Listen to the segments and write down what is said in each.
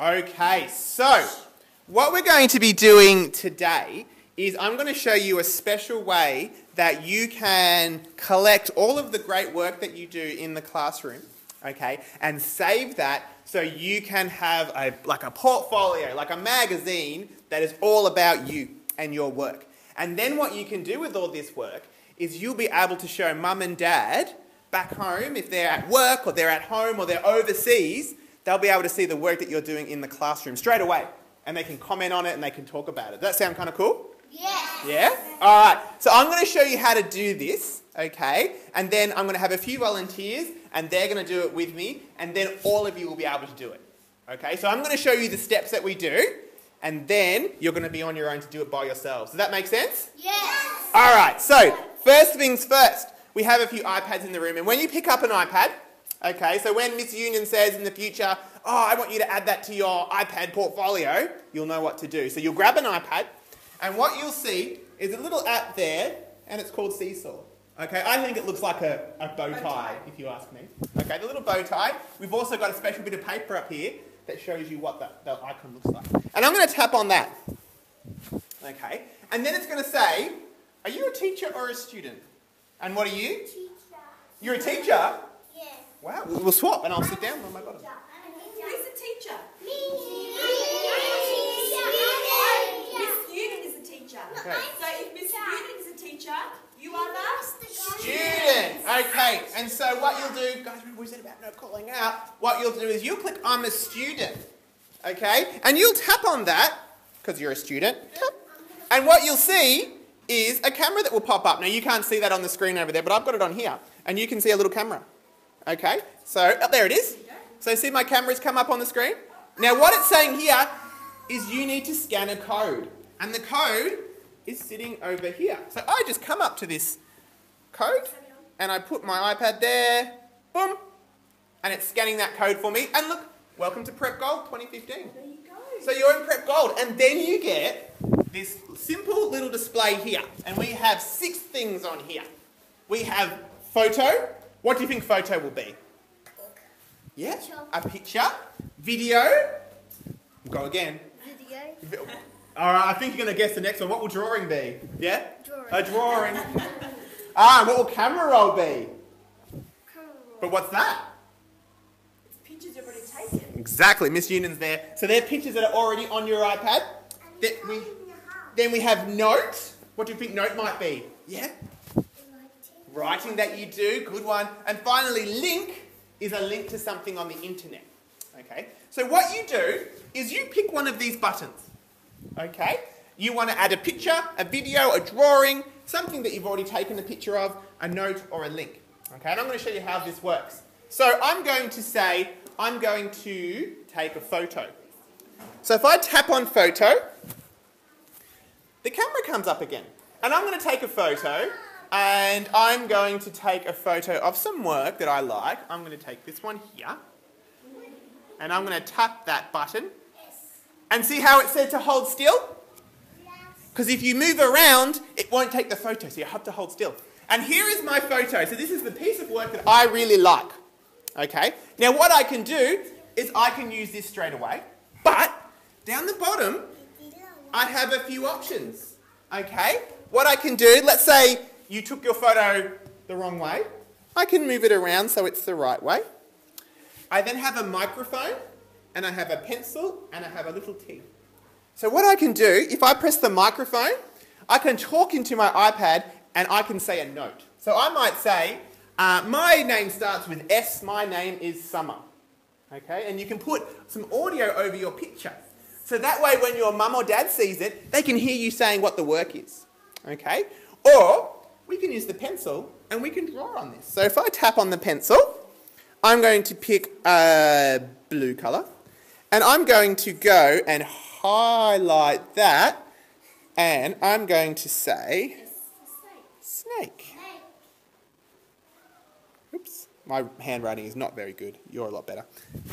Okay, so what we're going to be doing today is I'm going to show you a special way that you can collect all of the great work that you do in the classroom, okay, and save that so you can have a portfolio, like a magazine that is all about you and your work. And then what you can do with all this work is you'll be able to show mum and dad back home, if they're at work or they're at home or they're overseas, they'll be able to see the work that you're doing in the classroom straight away. And they can comment on it and they can talk about it. Does that sound kind of cool? Yes. Yeah? All right. So I'm going to show you how to do this, okay? And then I'm going to have a few volunteers and they're going to do it with me. And then all of you will be able to do it. Okay? So I'm going to show you the steps that we do. And then you're going to be on your own to do it by yourselves. Does that make sense? Yes. All right. So first things first. We have a few iPads in the room. And when you pick up an iPad, okay, so when Miss Union says in the future, oh, I want you to add that to your iPad portfolio, you'll know what to do. So you'll grab an iPad, and what you'll see is a little app there, and it's called Seesaw. Okay, I think it looks like a bow tie, if you ask me. Okay, the little bow tie. We've also got a special bit of paper up here that shows you what the icon looks like. And I'm going to tap on that. Okay, and then it's going to say, are you a teacher or a student? And what are you? Teacher. You're a teacher? Yes. Wow, we'll swap and I'll sit down on my bottom. Who's the teacher? Me. Miss Union is the teacher. Okay. So if Miss Union is a teacher, you are the Student. Okay, and so what you'll do, guys, remember we said about no calling out. What you'll do is you'll click I'm a student. Okay, and you'll tap on that because you're a student. Yep. And what you'll see is a camera that will pop up. Now you can't see that on the screen over there, but I've got it on here, and you can see a little camera. Okay, so there it is. So see my camera's come up on the screen? Now what it's saying here is you need to scan a code. And the code is sitting over here. So I just come up to this code and I put my iPad there, boom, and it's scanning that code for me. And look, welcome to Prep Gold 2015. There you go. So you're in Prep Gold, and then you get this simple little display here. And we have 6 things on here. We have photo. What do you think photo will be? Yeah, a picture. Video. Go again. Video. All right, I think you're going to guess the next one. What will drawing be? Yeah? Drawing. A drawing. What will camera roll be? Camera roll. But what's that? It's pictures you've already taken. Exactly, Miss Union's there. So they're pictures that are already on your iPad. Then we have note. What do you think note might be? Yeah? Writing that you do. Good one. And finally, link is a link to something on the internet. Okay? So what you do is you pick one of these buttons. Okay? You want to add a picture, a video, a drawing, something that you've already taken a picture of, a note or a link. Okay? And I'm going to show you how this works. So I'm going to say, I'm going to take a photo. So if I tap on photo, the camera comes up again. And I'm going to take a photo, and I'm going to take a photo of some work that I like. I'm going to take this one here, and I'm going to tap that button. And see how it said to hold still? Because if you move around, it won't take the photo, so you have to hold still. And here is my photo. So this is the piece of work that I really like. Okay? Now what I can do is I can use this straight away, but down the bottom, I have a few options. Okay? What I can do, let's say you took your photo the wrong way. I can move it around so it's the right way. I then have a microphone, and I have a pencil, and I have a little T. So what I can do, if I press the microphone, I can talk into my iPad, and I can say a note. So I might say, my name starts with S, my name is Summer. Okay? And you can put some audio over your picture. So that way when your mum or dad sees it, they can hear you saying what the work is. Okay? Or we can use the pencil and we can draw on this. So if I tap on the pencil, I'm going to pick a blue colour, and I'm going to go and highlight that, and I'm going to say snake. Oops, my handwriting is not very good. You're a lot better.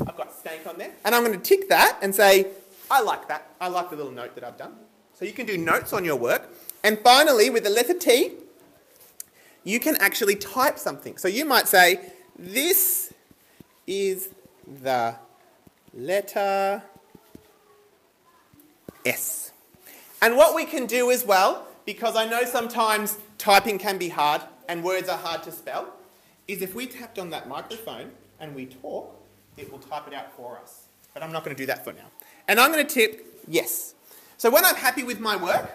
I've got snake on there, and I'm going to tick that and say, I like that. I like the little note that I've done. So you can do notes on your work. And finally, with the letter T, you can actually type something. So you might say, this is the letter S. And what we can do as well, because I know sometimes typing can be hard and words are hard to spell, is if we tapped on that microphone and we talk, it will type it out for us. But I'm not going to do that for now. And I'm going to tip yes. So when I'm happy with my work,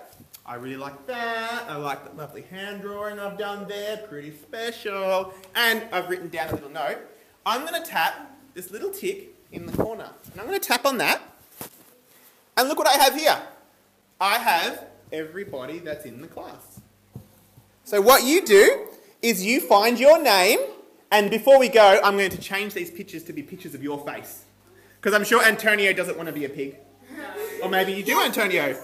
I really like that. I like the lovely hand drawing I've done there, pretty special. And I've written down a little note. I'm going to tap this little tick in the corner. And I'm going to tap on that. And look what I have here. I have everybody that's in the class. So what you do is you find your name, and before we go, I'm going to change these pictures to be pictures of your face. Because I'm sure Antonio doesn't want to be a pig. No. Or maybe you do, Antonio.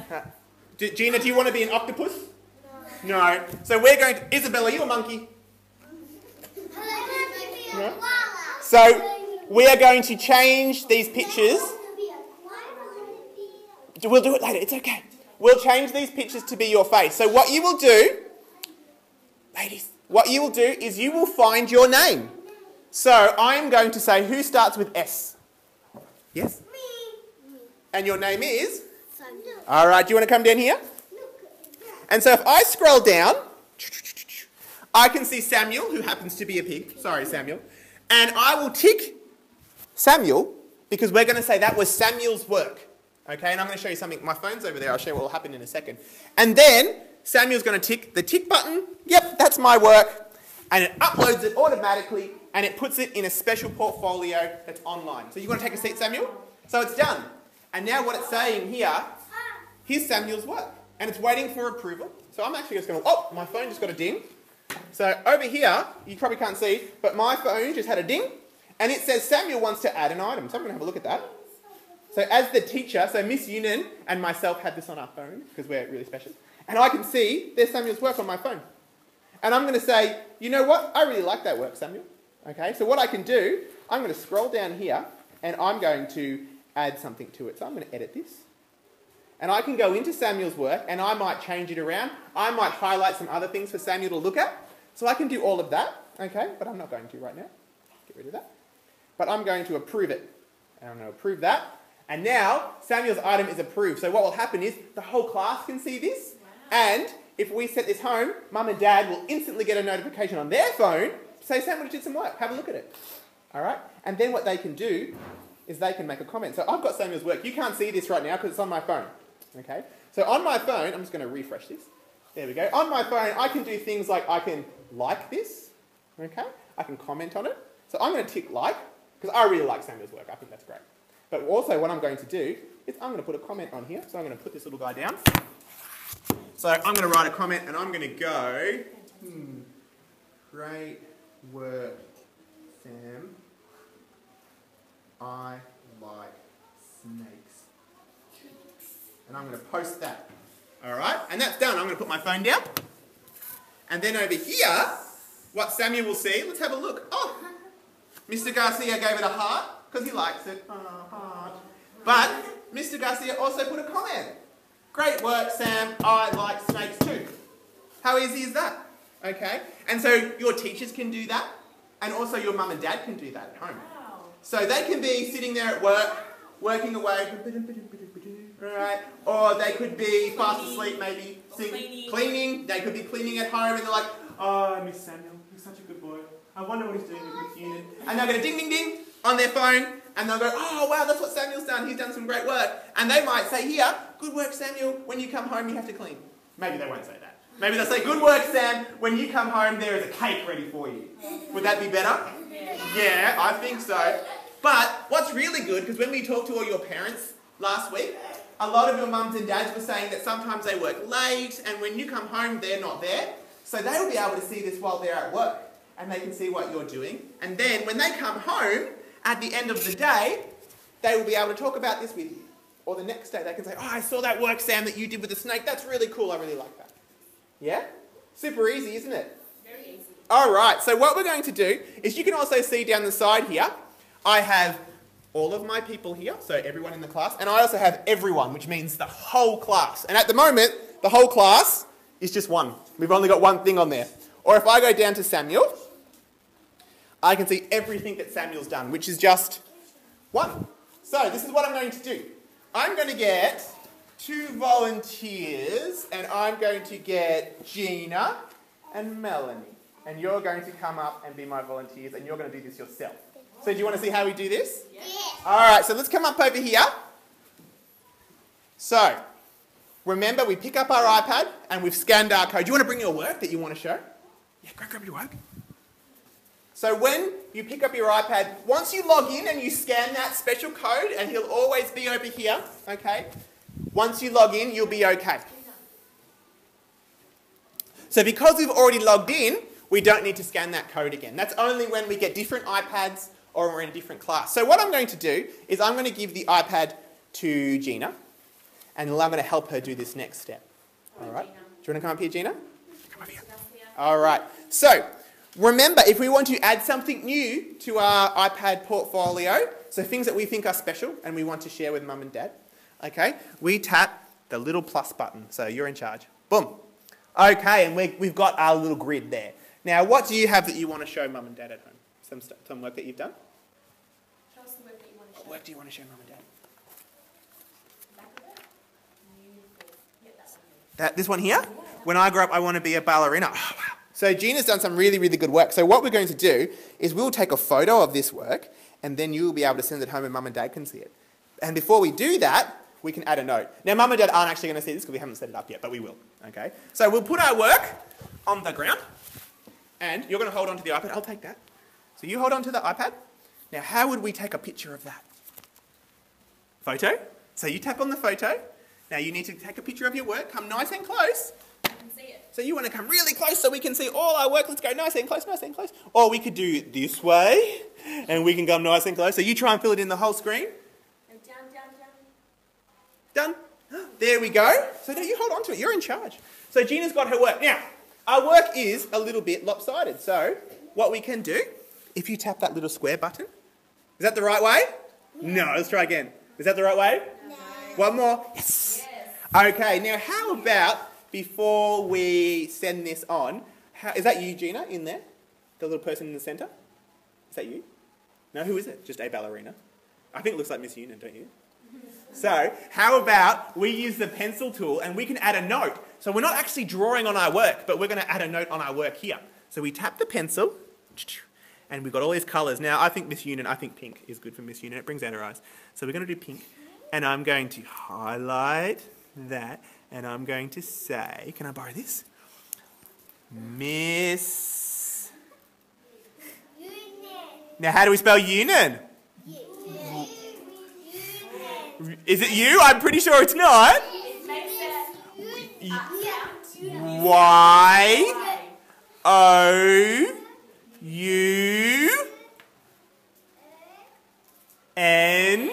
Yes. Gina, do you want to be an octopus? No. No. So we're going to... Isabella, are you a monkey? No. So we are going to change these pictures. We'll do it later, it's okay. We'll change these pictures to be your face. So what you will do, ladies, what you will do is you will find your name. So I'm going to say, who starts with S? Yes? Me. And your name is? All right, do you want to come down here? And so if I scroll down, I can see Samuel, who happens to be a pig. Sorry, Samuel. And I will tick Samuel, because we're going to say that was Samuel's work. Okay, and I'm going to show you something. My phone's over there. I'll show you what will happen in a second. And then Samuel's going to tick the tick button. Yep, that's my work. And it uploads it automatically, and it puts it in a special portfolio that's online. So you want to take a seat, Samuel? So it's done. And now what it's saying here, here's Samuel's work. And it's waiting for approval. So I'm actually just going to... Oh, my phone just got a ding. So over here, you probably can't see, but my phone just had a ding. And it says Samuel wants to add an item. So I'm going to have a look at that. So as the teacher, so Miss Yunan and myself had this on our phone because we're really special. And I can see there's Samuel's work on my phone. And I'm going to say, you know what? I really like that work, Samuel. Okay, so what I can do, I'm going to scroll down here and I'm going to add something to it. So I'm going to edit this. And I can go into Samuel's work and I might change it around. I might highlight some other things for Samuel to look at. So I can do all of that, okay? But I'm not going to right now. Get rid of that. But I'm going to approve it. And I'm going to approve that. And now, Samuel's item is approved. So what will happen is the whole class can see this. Wow. And if we set this home, Mum and Dad will instantly get a notification on their phone to say, Samuel did some work. Have a look at it. All right? And then what they can do is they can make a comment. So I've got Samuel's work. You can't see this right now because it's on my phone. Okay? So on my phone, I'm just going to refresh this. There we go. On my phone, I can do things like I can like this. Okay? I can comment on it. So I'm going to tick like because I really like Samuel's work. I think that's great. But also what I'm going to do is I'm going to put a comment on here. So I'm going to put this little guy down. So I'm going to write a comment and I'm going to go, great work, Sam. I like snakes. And I'm going to post that. All right? And that's done. I'm going to put my phone down. And then over here, what Samuel will see, let's have a look. Oh, Mr. Garcia gave it a heart. Because he likes it. But Mr. Garcia also put a comment. Great work, Sam. I like snakes too. How easy is that? Okay. And so your teachers can do that. And also your mum and dad can do that at home. Wow. So they can be sitting there at work, working away. Right. Or they could be fast asleep maybe. Cleaning. They could be cleaning at home and they're like, oh, I miss Samuel. He's such a good boy. I wonder what he's doing with Miss Unit. And they're going to ding, ding, ding on their phone, and they'll go, oh, wow, that's what Samuel's done. He's done some great work. And they might say here, good work, Samuel. When you come home, you have to clean. Maybe they won't say that. Maybe they'll say, good work, Sam. When you come home, there is a cake ready for you. Would that be better? Yeah, I think so. But what's really good, because when we talked to all your parents last week, a lot of your mums and dads were saying that sometimes they work late, and when you come home, they're not there. So they will be able to see this while they're at work. And they can see what you're doing. And then when they come home, at the end of the day, they will be able to talk about this with you. Or the next day they can say, oh, I saw that work, Sam, that you did with the snake. That's really cool. I really like that. Yeah? Super easy, isn't it? Very easy. All right. So what we're going to do is you can also see down the side here, I have all of my people here, so everyone in the class. And I also have everyone, which means the whole class. And at the moment, the whole class is just one. We've only got one thing on there. Or if I go down to Samuel, I can see everything that Samuel's done, which is just one. So this is what I'm going to do. I'm going to get 2 volunteers, and I'm going to get Gina and Melanie. And you're going to come up and be my volunteers, and you're going to do this yourself. So do you want to see how we do this? Yes. All right, so let's come up over here. So, remember, we pick up our iPad, and we've scanned our code. Do you want to bring your work that you want to show? Yeah, go grab your work. So when you pick up your iPad, once you log in and you scan that special code, and he'll always be over here, okay? Once you log in, you'll be okay. So because we've already logged in, we don't need to scan that code again. That's only when we get different iPads or we're in a different class. So what I'm going to do is I'm going to give the iPad to Gina, and I'm going to help her do this next step. All right? Do you want to come up here, Gina? Come up here. All right. So remember, if we want to add something new to our iPad portfolio, so things that we think are special and we want to share with Mum and Dad, okay, we tap the little plus button. So you're in charge. Boom. Okay, and we've got our little grid there. Now, what do you have that you want to show Mum and Dad at home? Some work that you've done? Show us the work that you want to show. What work do you want to show Mum and Dad? Back of it. Yeah, that's okay. This one here? When I grow up, I want to be a ballerina. Oh, wow. So Gina's done some really, really good work. So what we're going to do is we'll take a photo of this work, and then you'll be able to send it home and Mum and Dad can see it. And before we do that, we can add a note. Now, Mum and Dad aren't actually going to see this because we haven't set it up yet, but we will. Okay? So we'll put our work on the ground, and you're going to hold on to the iPad. I'll take that. So you hold on to the iPad. Now, how would we take a picture of that? Photo. So you tap on the photo. Now, you need to take a picture of your work. Come nice and close. I can see it. So you want to come really close so we can see all our work. Let's go nice and close, nice and close. Or we could do this way, and we can come nice and close. So you try and fill it in the whole screen. Go down, down, down. Done. There we go. So now you hold on to it. You're in charge. So Gina's got her work. Now, our work is a little bit lopsided. So what we can do, if you tap that little square button, is that the right way? No. Let's try again. Is that the right way? No. One more. Yes. Okay, now how about before we send this on, is that you, Gina, in there? The little person in the centre? Is that you? No, who is it? Just a ballerina. I think it looks like Miss Union, don't you? So, how about we use the pencil tool and we can add a note. So we're not actually drawing on our work, but we're going to add a note on our work here. So we tap the pencil, and we've got all these colours. Now, I think Miss Union, I think pink is good for Miss Union. It brings out her eyes. So we're going to do pink. And I'm going to highlight that, and I'm going to say, can I borrow this? Miss. Now, how do we spell Union? Is it you? I'm pretty sure it's not. It makes it Y O U N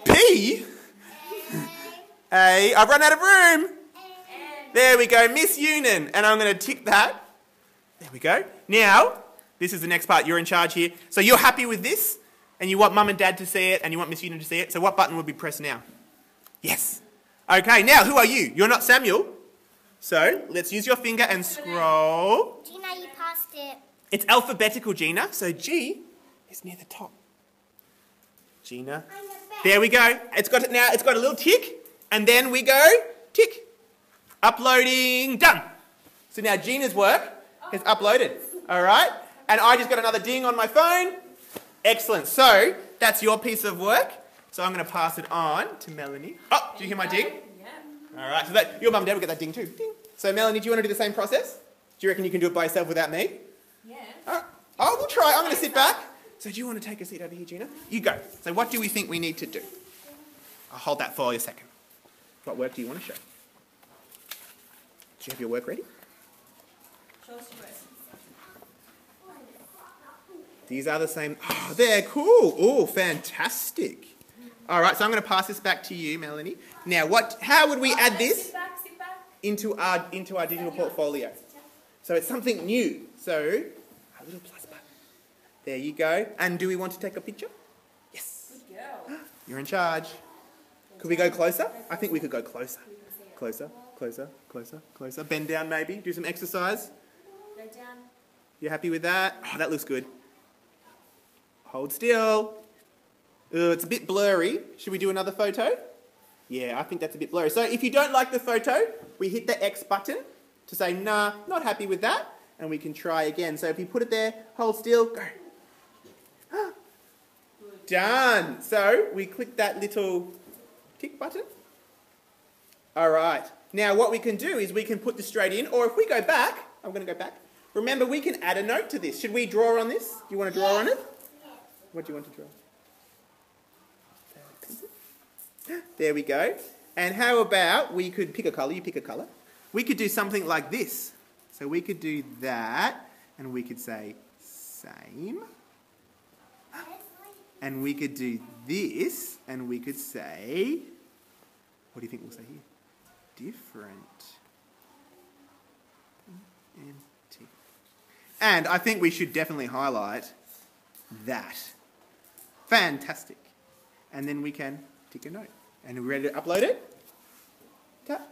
P A. I've run out of room. There we go, Miss Union. And I'm going to tick that. There we go. Now, this is the next part. You're in charge here. So you're happy with this? And you want Mum and Dad to see it, and you want Miss Union to see it. So what button would we press now? Yes. Okay, now who are you? You're not Samuel. So let's use your finger and scroll. Gina, you passed it. It's alphabetical, Gina. So G is near the top. Gina. There we go. It's got it now. It's got a little tick. And then we go tick. Uploading. Done. So now Gina's work is uploaded. All right. And I just got another ding on my phone. Excellent. So that's your piece of work. So I'm going to pass it on to Melanie. Oh, did you hear my ding? Yeah. All right. So that your mum and dad will get that ding too. Ding. So Melanie, do you want to do the same process? Do you reckon you can do it by yourself without me? Yeah. All right. Oh, we'll try. I'm going to sit back. So do you want to take a seat over here, Gina? You go. So what do we think we need to do? I'll hold that for you a second. What work do you want to show? Do you have your work ready? Show us your work. These are the same. Oh, they're cool. Oh, fantastic. All right, so I'm going to pass this back to you, Melanie. Now, how would we add this Sit back. into our digital portfolio? So it's something new. So a little plus button. There you go. And do we want to take a picture? Yes. Good girl. You're in charge. Could we go closer? I think we could go closer. Closer, closer, closer, closer. Bend down maybe. Do some exercise. Go down. You happy with that? Oh, that looks good. Hold still. It's a bit blurry. Should we do another photo? Yeah, I think that's a bit blurry. So if you don't like the photo, we hit the X button to say, nah, not happy with that. And we can try again. So if you put it there, hold still, go. Done. So we click that little tick button. All right. Now what we can do is we can put this straight in, or if we go back, I'm going to go back. Remember, we can add a note to this. Should we draw on this? Do you want to draw on it? What do you want to draw? There we go. And how about we could pick a colour? You pick a colour. We could do something like this. So we could do that, and we could say same. And we could do this, and we could say, what do you think we'll say here? Different. Empty. And I think we should definitely highlight that. Fantastic. And then we can tick a note. And are we ready to upload it? Tap.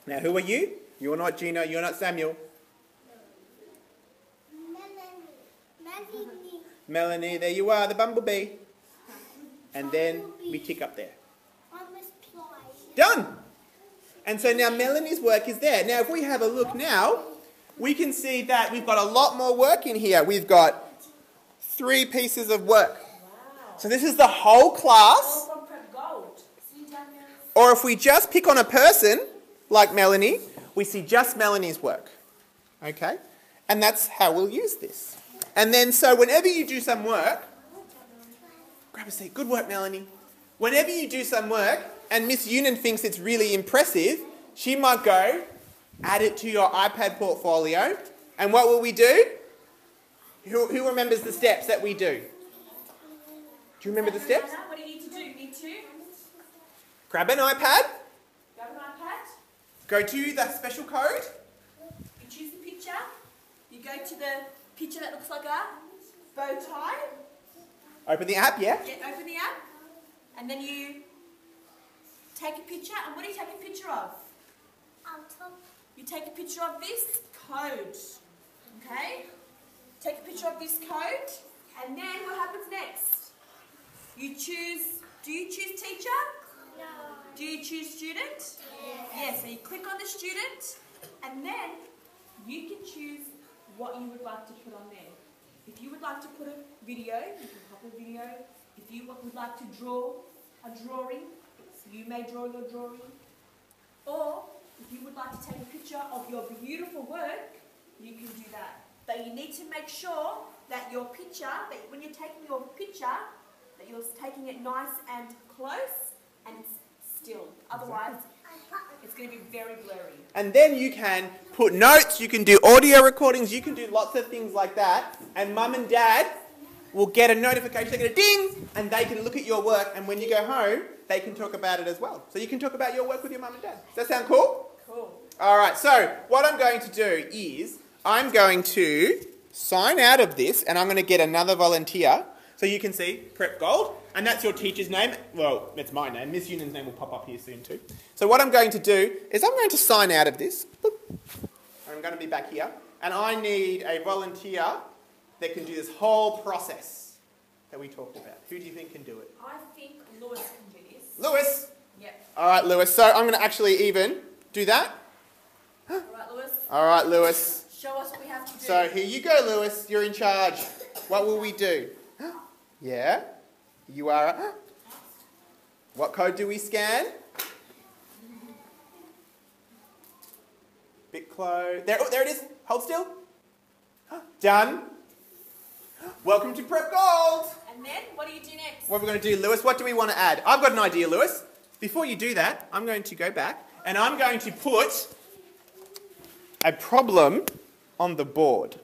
Now, who are you? You're not Gino, you're not Samuel. Melanie, there you are, the bumblebee. And then we tick up there. Done! And so now Melanie's work is there. Now, if we have a look now, we can see that we've got a lot more work in here. We've got 3 pieces of work. So this is the whole class. Or if we just pick on a person, like Melanie, we see just Melanie's work. Okay? And that's how we'll use this. And then, so whenever you do some work, grab a seat. Good work, Melanie. Whenever you do some work, and Miss Yunan thinks it's really impressive, she might go, add it to your iPad portfolio. And what will we do? Who remembers the steps that we do? Do you remember the steps? What do you need to do? You need to grab an iPad. grab an iPad. Go to the special code. You choose the picture. You go to the picture that looks like a bow tie. Open the app, yeah? Yeah, open the app. And then you take a picture. And what do you take a picture of? You take a picture of this code. Okay? Take a picture of this code. And then what happens next? You choose, do you choose teacher? No. Do you choose student? Yes. Yes, so you click on the student and then you can choose what you would like to put on there. If you would like to put a video, you can pop a video. If you would like to draw a drawing, you may draw your drawing. Or if you would like to take a picture of your beautiful work, you can do that. But you need to make sure that your picture, that when you're taking your picture, that you're taking it nice and close and still. Otherwise, it's going to be very blurry. And then you can put notes, you can do audio recordings, you can do lots of things like that. And mum and dad will get a notification, they get a ding, and they can look at your work. And when you go home, they can talk about it as well. So you can talk about your work with your mum and dad. Does that sound cool? Cool. All right, so what I'm going to do is I'm going to sign out of this and I'm going to get another volunteer. So you can see Prep Gold, and that's your teacher's name. Well, it's my name. Miss Union's name will pop up here soon too. So what I'm going to do is I'm going to sign out of this. I'm going to be back here. And I need a volunteer that can do this whole process that we talked about. Who do you think can do it? I think Lewis can do this. Lewis? Yep. All right, Lewis. So I'm going to actually even do that. All right, Lewis. All right, Lewis. Show us what we have to do. So here you go, Lewis. You're in charge. What will we do? Yeah? You are... What code do we scan? Bit close. There, oh, there it is. Hold still. Done. Welcome to Prep Gold. And then, what do you do next? What are we going to do, Lewis? What do we want to add? I've got an idea, Lewis. Before you do that, I'm going to go back and I'm going to put a problem on the board.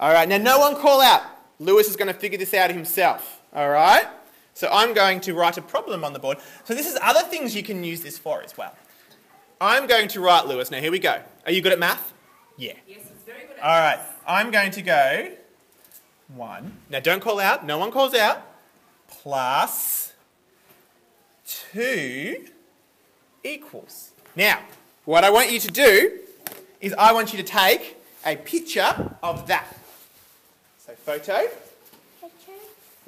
All right, now no one call out. Lewis is going to figure this out himself. All right? So I'm going to write a problem on the board. So this is other things you can use this for as well. I'm going to write, Lewis. Now here we go. Are you good at math? Yeah. Yes, he's very good at All right. I'm going to go 1. Now don't call out. No one calls out. Plus 2 equals. Now, what I want you to do is I want you to take a picture of that. So photo.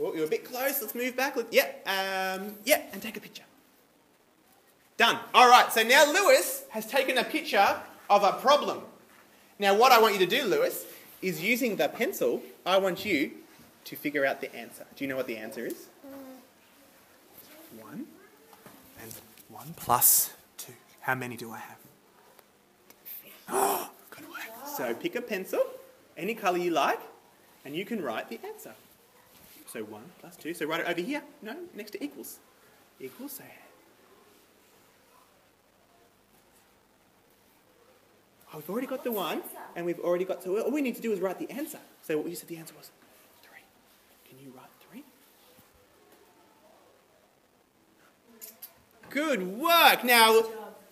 Oh, you're a bit close. Let's move back. Yeah, and take a picture. Done. All right, so now Lewis has taken a picture of a problem. Now what I want you to do, Lewis, is using the pencil, I want you to figure out the answer. Do you know what the answer is? 1 and 1 plus 2. How many do I have? Oh, good work. So pick a pencil, any colour you like, and you can write the answer. So 1 plus 2. So write it over here. No, next to equals. Equals, so... Oh, we've already got the 1, and we've already got... So all we need to do is write the answer. So what you said the answer was 3. Can you write 3? Good work. Now,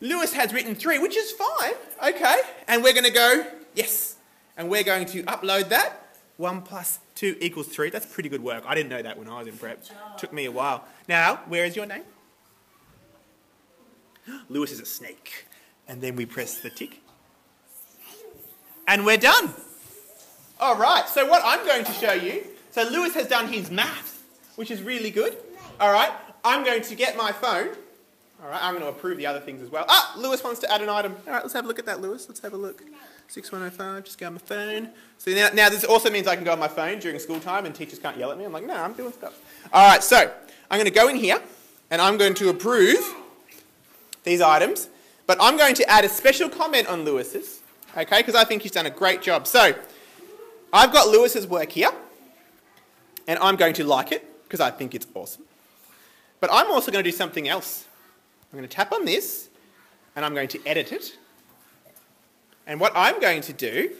Lewis has written 3, which is fine. Okay. And we're going to go, yes. And we're going to upload that. 1 plus 2 equals 3. That's pretty good work. I didn't know that when I was in prep. Took me a while. Now, where is your name? Lewis is a snake. And then we press the tick. And we're done. All right. So what I'm going to show you. So Lewis has done his maths, which is really good. All right. I'm going to get my phone. All right, I'm going to approve the other things as well. Ah, Lewis wants to add an item. All right, let's have a look at that, Lewis. Let's have a look. 6105, just go on my phone. So now this also means I can go on my phone during school time and teachers can't yell at me. I'm like, no, I'm doing stuff. All right, so I'm going to go in here and I'm going to approve these items. But I'm going to add a special comment on Lewis's, okay, because I think he's done a great job. So I've got Lewis's work here and I'm going to like it because I think it's awesome. But I'm also going to do something else. I'm going to tap on this, and I'm going to edit it. And what I'm going to do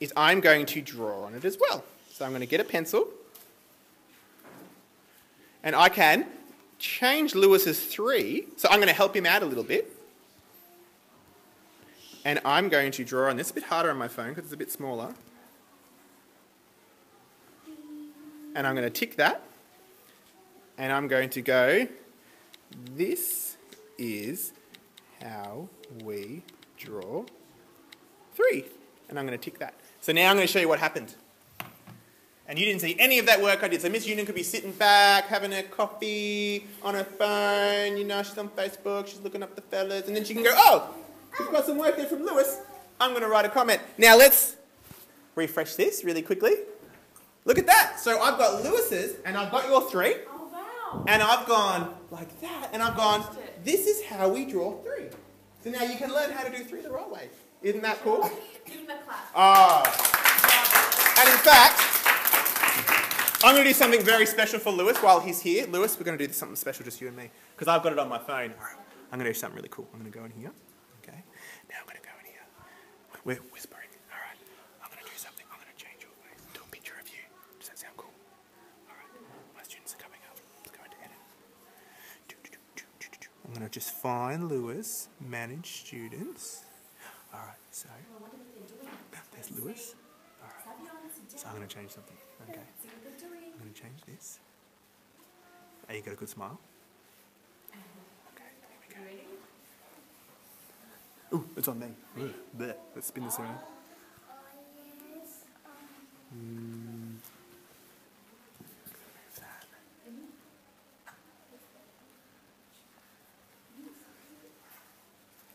is I'm going to draw on it as well. So I'm going to get a pencil, and I can change Lewis's 3. So I'm going to help him out a little bit. And I'm going to draw on this. It's a bit harder on my phone because it's a bit smaller. And I'm going to tick that. And I'm going to go... This is how we draw 3. And I'm going to tick that. So now I'm going to show you what happened. And you didn't see any of that work I did. So Miss Union could be sitting back, having a coffee, on her phone, you know, she's on Facebook, she's looking up the fellas, and then she can go, oh, we've got some work there from Lewis. I'm going to write a comment. Now let's refresh this really quickly. Look at that. So I've got Lewis's, and I've got your 3. And I've gone like that, and I've gone, this is how we draw 3. So now you can learn how to do 3 the right way. Isn't that cool? Give him a clap. Oh. And in fact, I'm going to do something very special for Lewis while he's here. Lewis, we're going to do something special, just you and me, because I've got it on my phone. All right. I'm going to do something really cool. I'm going to go in here. Okay. Now I'm going to go in here. We're whispering. All right. I'm going to do something. I'm going to change your face to a picture of you. Does that sound cool? All right. My students are coming up. Let's go into edit. I'm going to just find Lewis, manage students. All right, so there's Lewis. All right, so I'm going to change something. Okay, I'm going to change this. Hey, you got a good smile? Okay, here we go. Ooh, it's on me. Bleh. Let's spin this around.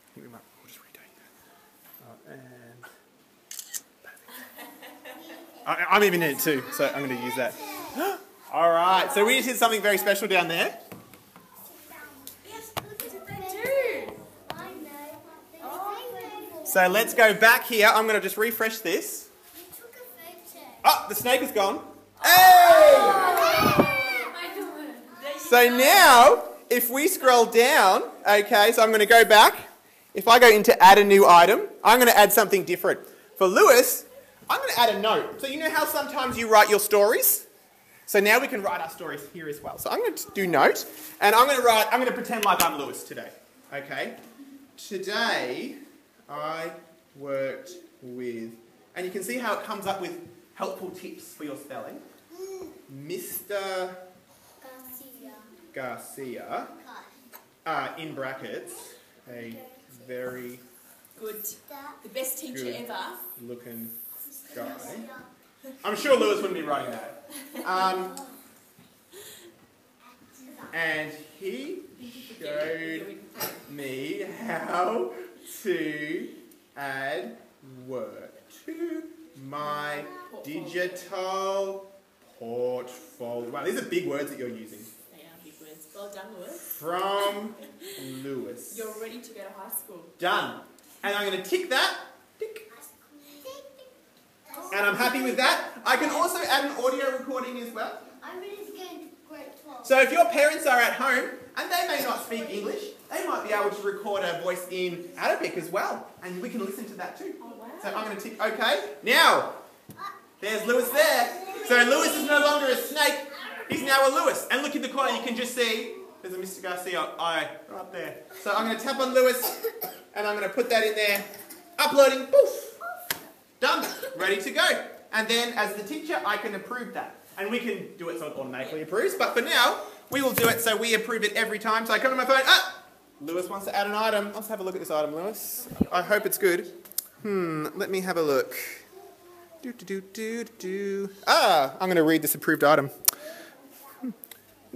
I think we'll just retake that. I'm even in it too, so I'm going to use that. All right, so we just did something very special down there. Yes, what did they do? So let's go back here. I'm going to just refresh this. Oh, the snake is gone. Hey! So now, if we scroll down, okay, so I'm going to go back. If I go into add a new item, I'm going to add something different. For Lewis, I'm going to add a note. So you know how sometimes you write your stories? So now we can write our stories here as well. So I'm going to do note, and I'm going to pretend like I'm Lewis today. Okay? Today, I worked with, and you can see how it comes up with helpful tips for your spelling. Mr. Garcia, in brackets, a very good. The best teacher ever. looking guy. I'm sure Lewis wouldn't be writing that. And he showed me how to add work to my digital portfolio. Wow, these are big words that you're using. They are big words. Well done, Lewis. From Lewis. You're ready to go to high school. Done. And I'm going to tick that. Tick. And I'm happy with that. I can also add an audio recording as well. I'm ready to go into grade 12. So if your parents are at home and they may not speak English, they might be able to record a voice in Arabic as well. And we can listen to that too. Oh, wow. So I'm going to tick OK. Now, there's Lewis there. So Lewis is no longer a snake. He's now a Lewis. And look in the corner, you can just see there's a Mr. Garcia eye right there. So I'm going to tap on Lewis and I'm going to put that in there. Uploading. Poof. Done. Ready to go. And then as the teacher, I can approve that. And we can do it so it automatically approves. But for now, we will do it so we approve it every time. So I come to my phone. Ah! Lewis wants to add an item. Let's have a look at this item, Lewis. I hope it's good. Let me have a look. I'm going to read this approved item.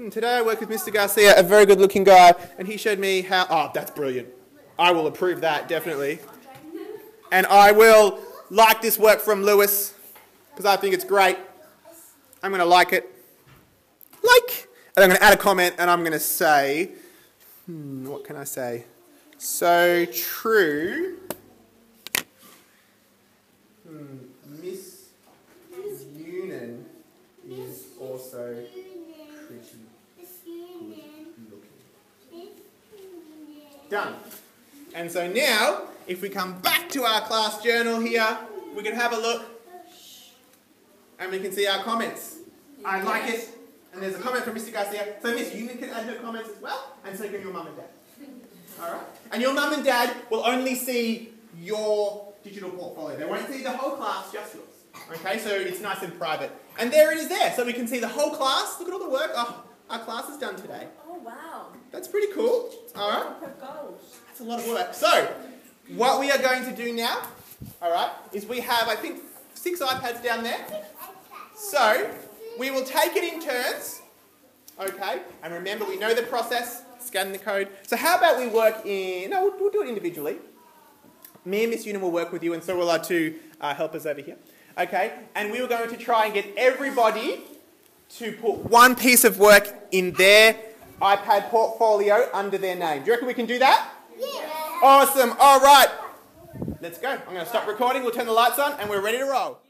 Today I work with Mr. Garcia, a very good looking guy, and he showed me how... Oh, that's brilliant. I will approve that, definitely. And I will like this work from Lewis, because I think it's great. I'm going to like it. Like! And I'm going to add a comment, and I'm going to say... what can I say? So true. Miss Unan is also pretty good looking. Done. And so now, if we come back to our class journal here, we can have a look and we can see our comments. I like it. And there's a comment from Mr. Garcia. So Miss Unan can add her comments as well, and so can your mum and dad. Alright? And your mum and dad will only see your digital portfolio. They won't see the whole class, just yours. Okay, so it's nice and private. And there it is there, so we can see the whole class. Look at all the work our class has done today. Oh, wow. That's pretty cool. Alright? That's a lot of work. So, what we are going to do now, alright, is we have, I think, 6 iPads down there. So, we will take it in turns. Okay? And remember, we know the process. Scan the code. So how about we work in... No, we'll do it individually. Me and Miss Unan will work with you, and so will our 2 helpers over here. Okay? And we were going to try and get everybody to put one piece of work in their iPad portfolio under their name. Do you reckon we can do that? Yeah. Awesome. All right. Let's go. I'm going to stop recording. We'll turn the lights on, and we're ready to roll.